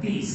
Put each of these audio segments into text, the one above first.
30।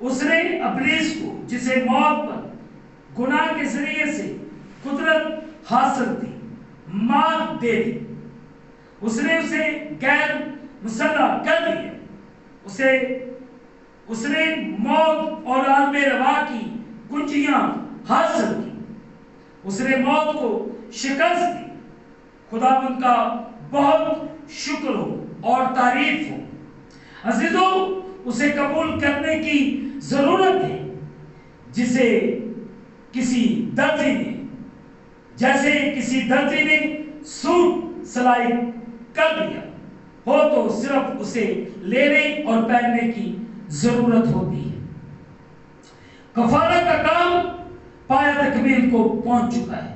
اس نے ابلیس کو، جسے موت پر گناہ کے ذریعے سے قدرت حاصل تھی، مات دے دی۔ اس نے اسے غیر مسلح کر دیا۔ اس نے موت اور عالم روا کی کنجیاں حاصل کی۔ اس نے موت کو شکست دی۔ خداوند کا بہت شکر ہو اور تعریف ہو۔ عزیزوں، اسے قبول کرنے کی ضرورت ہے، جسے کسی درزی نے، جیسے کسی درزی نے سوٹ سلائی کر دیا ہو تو صرف اسے لینے اور پہننے کی ضرورت ہوتی ہے۔ کفارہ کا کام پایہ تکمیل کو پہنچ چکا ہے۔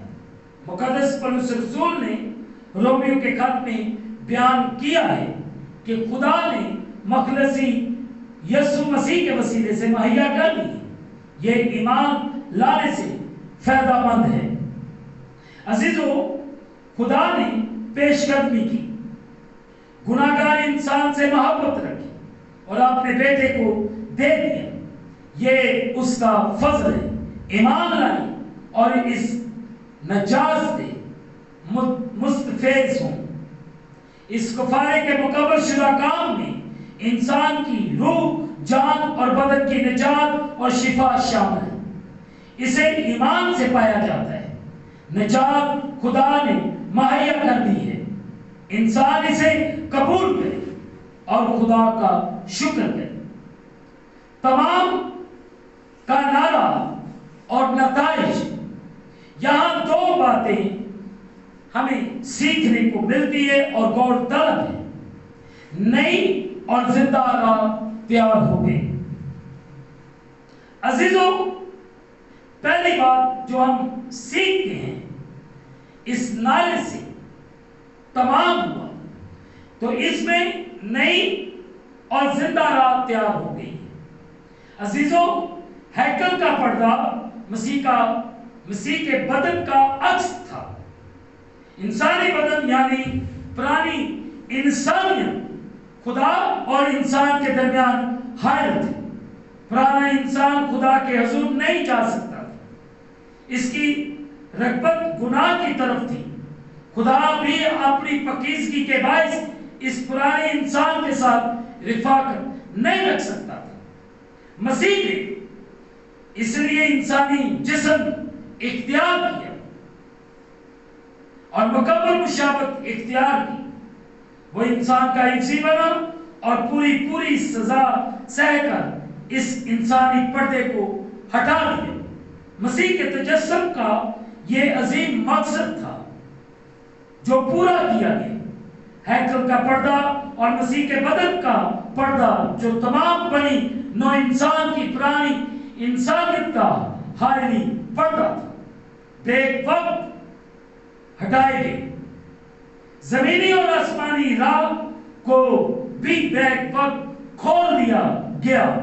مقدس پولس رسول نے رومیو کے خط میں بیان کیا ہے کہ خدا نے مخلصی یسوع مسیح کے وسیلے سے مہیا کر دی۔ یہ ایمان لانے سے فائدہ مند ہے۔ عزیزوں، خدا نے پیش قدمی کی، گناہگار انسان سے محبت رکھی اور اپنے بیٹے کو دے دیا۔ یہ اس کا فضل ہے۔ ایمان لائی اور اس نجات سے مستفیض ہوں۔ اس کفارے کے مکمل شدہ کام میں انسان کی روح، جان اور بدن کی نجات اور شفا شامل ہے۔ اسے ایمان سے پایا جاتا ہے۔ نجات خدا نے مہیا کر دی ہے۔ انسان اسے قبول کرے اور خدا کا شکر کرے۔ تمام کا نعرہ اور نتائج، یہاں دو باتیں ہمیں سیکھنے کو ملتی ہے اور غور طلب ہے۔ نئی اور زندہ راہ تیار ہو گئی۔ عزیزوں، پہلی بات جو ہم سیکھتے ہیں اس نعرے سے تمام ہوا تو اس میں نئی اور زندہ راہ تیار ہو گئی۔ عزیزوں، ہیکل کا پردہ مسیح کے بدن کا عکس تھا۔ انسانی بدن یعنی پرانی انسانیت خدا اور انسان کے درمیان حائل تھی۔ پرانا انسان خدا کے حضور نہیں جا سکتا تھا۔ اس کی رغبت گناہ کی طرف تھی۔ خدا بھی اپنی پاکیزگی کے باعث اس پرانے انسان کے ساتھ رفاقت نہیں رکھ سکتا تھا۔ مسیح نے اس لیے انسانی جسم اختیار کیا اور مکمل مشابہت اختیار کی۔ وہ انسان کا عکسی بنا اور پوری سزا سہ کر اس انسانی پردے کو ہٹا دیا۔ مسیح کے تجسم کا یہ عظیم مقصد تھا جو پورا کیا گیا۔ ہیکل کا پردہ اور مسیح کے بدن کا پردہ جو تمام بنی نو انسان کی پرانی انسانیت کا حائلی پردہ تھا، بیک وقت ہٹائے گئے۔ زمینی اور آسمانی راہ کو بھی بیک وقت کھول دیا گیا۔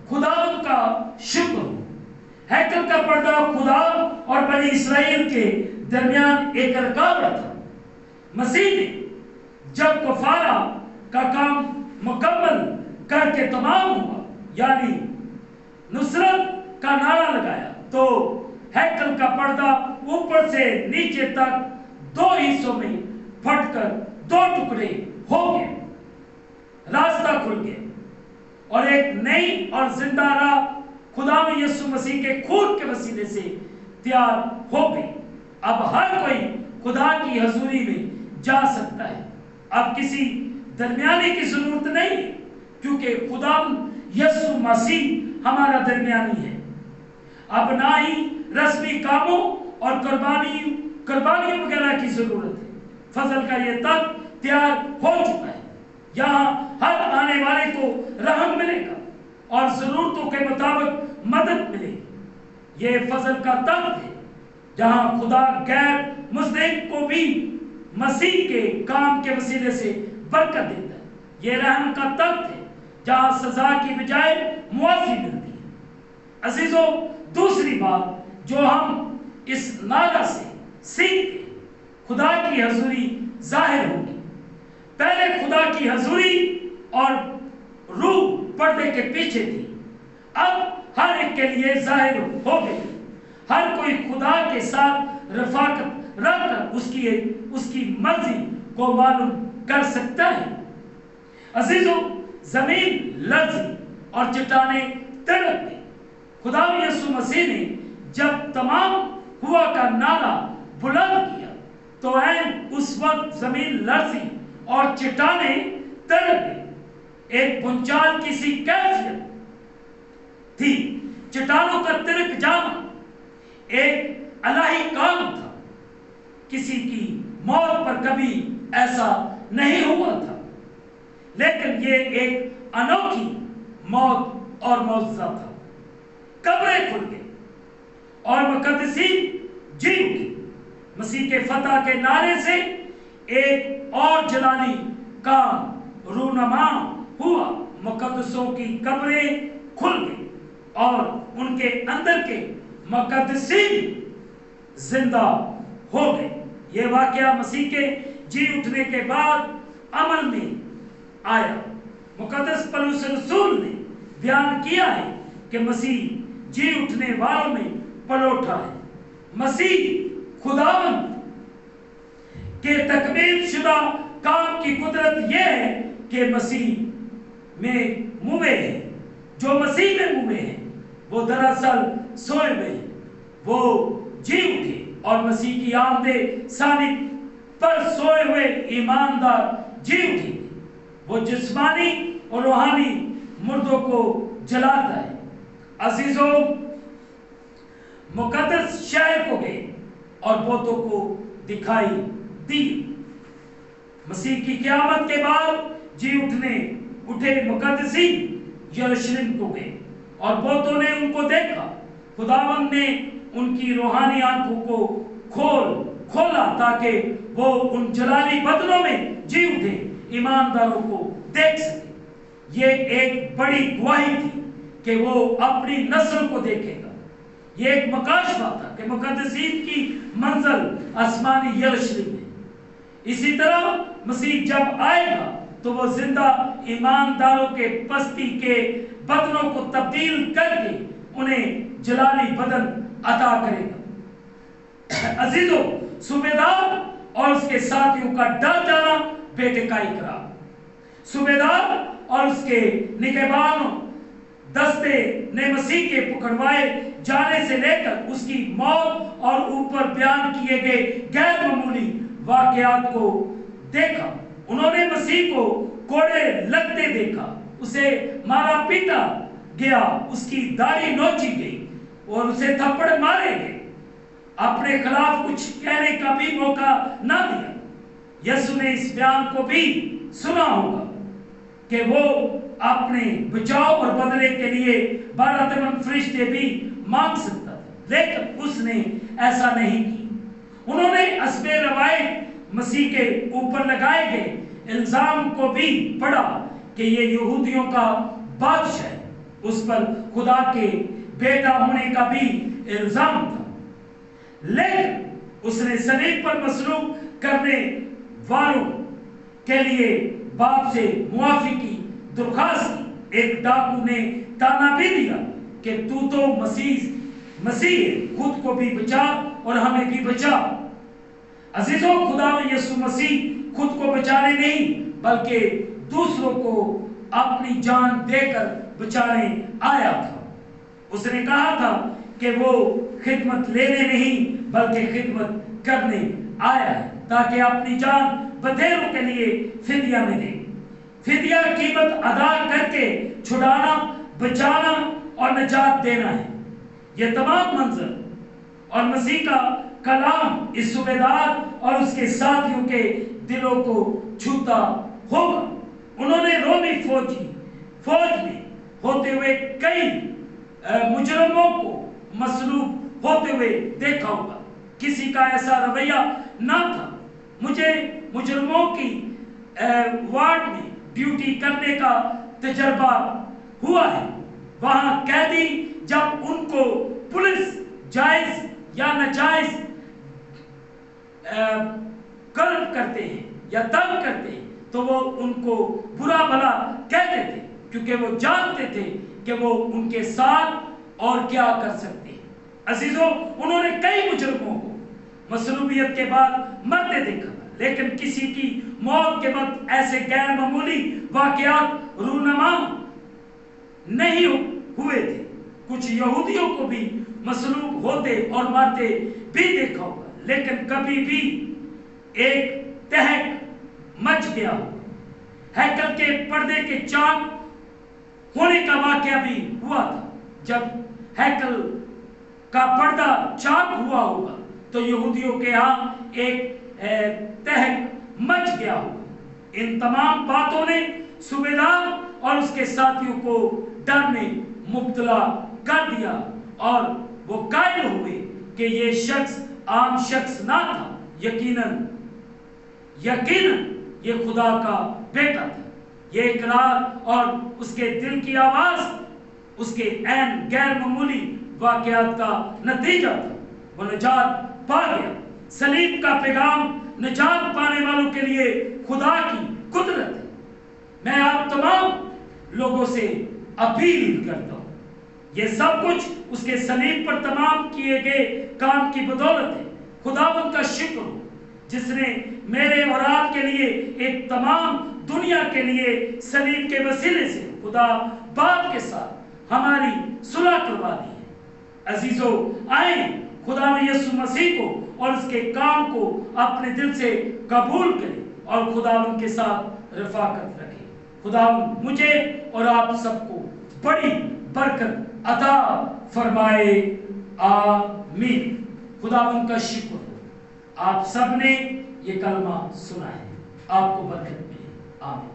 خداوند کا شکر ہو۔ ہیکل کا پردہ خدا اور بنی اسرائیل کے درمیان ایک رکاوٹ تھا۔ مسیح نے جب کفارہ کا کام مکمل کر کے تمام ہوا، یعنی نصرت کا نعرہ لگایا، تو ہیکل کا پردہ اوپر سے نیچے تک دو حصوں میں پھٹ کر دو ٹکڑے ہو گئے۔ راستہ کھل گیا اور ایک نئی اور زندہ راہ خدا یسوع مسیح کے خون کے وسیلے سے تیار ہو گئی۔ اب ہر کوئی خدا کی حضوری میں جا سکتا ہے۔ اب کسی درمیانی کی ضرورت نہیں، کیونکہ خدا یسوع مسیح ہمارا درمیانی ہے۔ اب نہ ہی رسمی کاموں اور قربانیوں وغیرہ کی ضرورت ہے۔ فضل کا یہ تخت تیار ہو چکا ہے۔ یہاں ہر آنے والے کو رحم ملے گا اور ضرورتوں کے مطابق مدد ملے گی۔ یہ فضل کا تخت ہے جہاں خدا غیر مصدق کو بھی مسیح کے کام کے وسیلے سے برکت دیتا ہے۔ یہ رحم کا تخت ہے جہاں سزا کی بجائے معافی ملتی ہے۔ عزیزوں، دوسری بات جو ہم اس نعرہ سے سیکھتے ہیں، خدا کی حضوری ظاہر ہوگی۔ پہلے خدا کی حضوری اور روح پردے کے پیچھے تھی، اب ہر ایک کے لیے ظاہر ہو گئی۔ ہر کوئی خدا کے ساتھ رفاقت رکھ کر اس کی مرضی کو معلوم کر سکتا ہے۔ عزیزو، زمین لرزی اور چٹانیں تڑپ گئی۔ خدا یسوع مسیح نے جب تمام ہوا کا نعرہ بلند کیا تو عین اس وقت زمین لرزی اور چٹانیں تڑپ گئی۔ ایک بنچال کی سی کیفیت تھی، چٹانوں کا ترک جانا ایک الہی کام تھا۔ کسی کی موت پر کبھی ایسا نہیں ہوا تھا، لیکن یہ ایک انوکھی موت اور معجزہ تھا۔ قبریں کھل گئی اور مقدسین جی اٹھی۔ مسیح کے فتح کے نعرے سے ایک اور جلالی کام رونما ہوا۔ مقدسوں کی قبریں کھل گئی اور ان کے اندر کے مقدسین زندہ ہو گئے۔ یہ واقعہ مسیح کے جی اٹھنے کے بعد عمل میں آیا۔ مقدس پولس رسول نے بیان کیا ہے کہ مسیح جی اٹھنے والوں میں پلوٹا ہے۔ مسیح خداوند کے تکمیل شدہ کام کی قدرت یہ ہے کہ مسیح میں موے ہیں۔ جو مسیح میں موے ہیں وہ دراصل سوئے ہوئے ہیں، وہ جی اٹھے اور مسیح کی آمد ثانی پر سوئے ہوئے ایماندار جی اٹھے۔ وہ جسمانی اور روحانی مردوں کو جلاتا ہے۔ عزیزوں، مقدس شہر کو گئے اور بتوں کو دکھائی دی۔ مسیح کی قیامت کے بعد جی اٹھے مقدسین یروشلم کو گئے اور بتوں نے ان کو دیکھا۔ خداوند نے ان کی روحانی آنکھوں کو کھولا تاکہ وہ ان جلالی بدنوں میں جی اٹھے ایمانداروں کو دیکھ سکے۔ یہ ایک بڑی گواہی تھی کہ وہ اپنی نسل کو دیکھے گا۔ یہ ایک مکاشفہ تھا کہ مقدسین کی منزل آسمانی یروشلم ہے۔ اسی طرح مسیح جب آئے گا تو وہ زندہ ایمانداروں کے پستی کے بدنوں کو تبدیل کر کے انہیں جلالی بدن عطا کرے گا۔ عزیزو، صوبیدار اور اس کے ساتھیوں کا ڈر جانا بیٹے کا اقرار۔ صوبیدار اور اس کے نگہبانوں دستے نے مسیح کے پکڑوائے جانے سے لے کر اس کی موت اور اوپر بیان کیے گئے غیر معمولی واقعات کو دیکھا۔ انہوں نے مسیح کو کوڑے لگتے دیکھا، اسے مارا پیٹا گیا، اس کی داڑھی نوچی گئی اور اسے تھپڑ مارے گئے۔ اپنے خلاف کچھ کہنے کا بھی موقع نہ دیا۔ یسوع نے اس بیان کو بھی سنا ہوگا کہ وہ اپنے بچاؤ اور بدلے کے لیے 12 ترنم فرشتے بھی مانگ سکتا تھا، لیکن اس نے ایسا نہیں کی۔ انہوں نے حسب روایت مسیح کے اوپر لگائے گئے الزام کو بھی پڑھا کہ یہ یہودیوں کا بادشاہ ہے۔ اس پر خدا کے بیٹا ہونے کا بھی الزام تھا، لیکن اس نے صلیب پر مصلوب کرنے والوں کے لیے باپ سے معافی کی درخواست کی۔ ایک ڈاکو نے تانا بھی دیا کہ تو مسیح ہے، خود کو بھی بچا اور ہمیں بھی بچا۔ عزیزوں، خدا یسوع مسیح خود کو بچانے نہیں بلکہ دوسروں کو اپنی جان دے کر بچانے آیا تھا۔ اس نے کہا تھا کہ وہ خدمت لینے نہیں بلکہ خدمت کرنے آیا ہے تاکہ اپنی جان بتھیروں کے لیے فدیہ میں دے۔ فدیہ قیمت ادا کر کے چھڑانا، بچانا اور نجات دینا ہے۔ یہ تمام منظر اور مسیح کا کلام اس صوبیدار اور اس کے ساتھیوں کے دلوں کو چھوتا ہوگا۔ انہوں نے رومی فوج میں ہوتے ہوئے کئی مجرموں کو مصلوب ہوتے ہوئے دیکھا ہوگا۔ کسی کا ایسا رویہ نہ تھا۔ مجھے مجرموں کی وارڈ میں ڈیوٹی کرنے کا تجربہ ہوا ہے۔ وہاں قیدی جب ان کو پولیس جائز یا ناجائز قرب کرتے ہیں یا تنگ کرتے ہیں تو وہ ان کو برا بھلا کہتے تھے، کیونکہ وہ جانتے تھے کہ وہ ان کے ساتھ اور کیا کر سکتے ہیں۔ عزیزوں، انہوں نے کئی مجرموں کو مصلوبیت کے بعد مرتے دیکھا، لیکن کسی کی موت کے وقت ایسے غیر معمولی واقعات رونما نہیں ہوئے تھے۔ کچھ یہودیوں کو بھی مصلوب ہوتے اور مرتے بھی دیکھا ہوگا، لیکن کبھی بھی ایک تہک مچ گیا ہوگا۔ ہیکل کے پردے کے چاک ہونے کا واقعہ بھی ہوا تھا۔ جب ہیکل کا پردہ چاک ہوا ہوگا تو یہودیوں کے ہاں ایک تہک مچ گیا ہوگا۔ ان تمام باتوں نے صوبیدار اور اس کے ساتھیوں کو ڈر میں مبتلا کر دیا اور وہ قائل ہوئے کہ یہ شخص عام شخص نہ تھا، یقیناً یہ خدا کا بیٹا تھا۔ یہ اقرار اور اس کے دل کی آواز اس کے عین غیر معمولی واقعات کا نتیجہ تھا۔ وہ نجات پا گیا۔ صلیب کا پیغام نجات پانے والوں کے لیے خدا کی قدرت ہے۔ میں آپ تمام لوگوں سے اپیل کرتا ہوں، یہ سب کچھ اس کے صلیب پر تمام کیے گئے کام کی بدولت ہے۔ خداوند کا شکر ہو جس نے میرے اور آپ کے لیے ایک تمام دنیا کے لیے صلیب کے وسیلے سے خدا باپ کے ساتھ ہماری صلح کروا دی ہے۔ عزیزو، آئیں خدا یسوع مسیح کو اور اس کے کام کو اپنے دل سے قبول کریں اور خداوند کے ساتھ رفاقت رکھیں۔ خداوند مجھے اور آپ سب کو بڑی برکت عطا فرمائے، آمین۔ خداوند کا شکر ہو، آپ سب نے یہ کلمہ سنا ہے، آپ کو برکت ملے، آمین۔